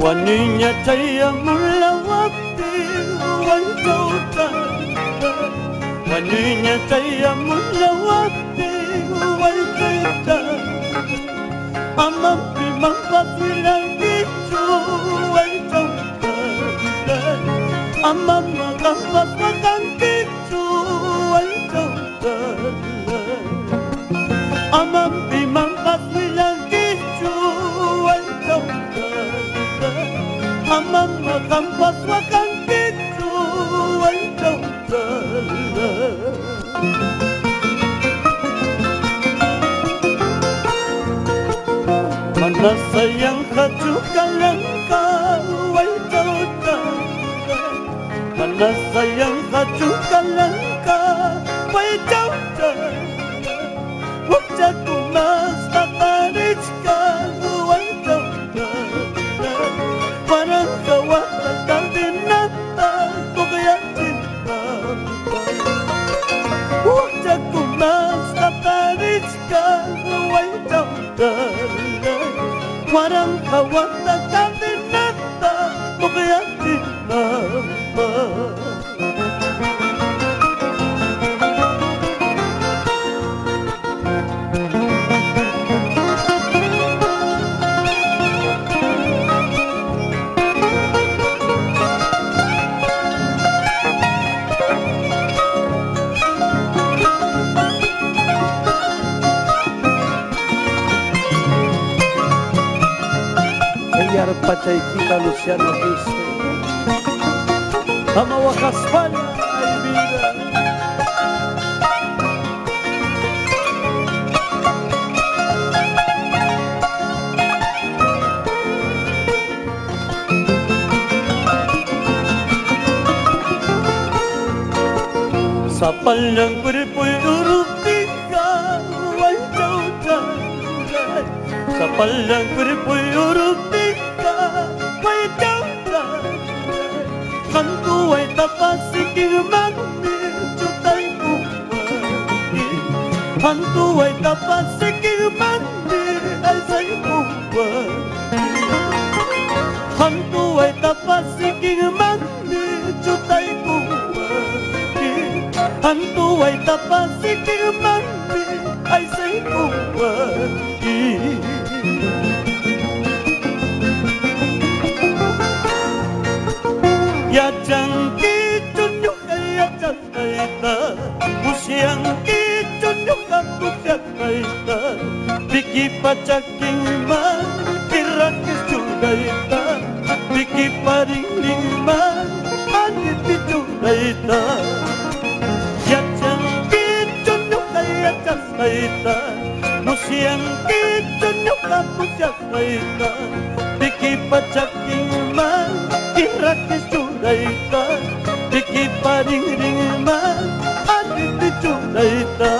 Waninya caya mula waktu wanita, waninya caya mula waktu wanita. Amam bimang papilang itu wanita, amam magang papagang itu wanita. Amam bimang papilang itu wanita. Amam magang papagang itu wanita. Mana sayang kacukan langkah wanita. Mana sayang kacukan langkah wanita. Wajahku mas tatarikkan wanita. Parang kawatan kang binatang ko kaya cinta. Wajahku mas tatarikkan wanita. Parang kawatan kang binatang ko kaya cinta. Biar pacay kita Luciano Viste ang mawakas pala ay bida. Sa palang kuripo'y urupika wanita. Sa palang kuripo'y urupika wanita. Kanto ay tapasiking magmedyo tayo bumagi. Kanto ay tapasiking magmedyo ay sa'yo bumagi. Kanto ay tapasiking magmedyo tayo bumagi. Kanto ay tapasiking magmedyo ay sa'yo bumagi. Yajang kitunyo kaya jataita, musyang kitunyo kapusya kaita. Biki pacaking man, irakis judaita. Biki paringling man, aniti judaita. Yajang kitunyo kaya jataita, musyang kitunyo kapusya kaita. Biki pacaking man, irakis judaita. Biki paring ring man, aniti judaita.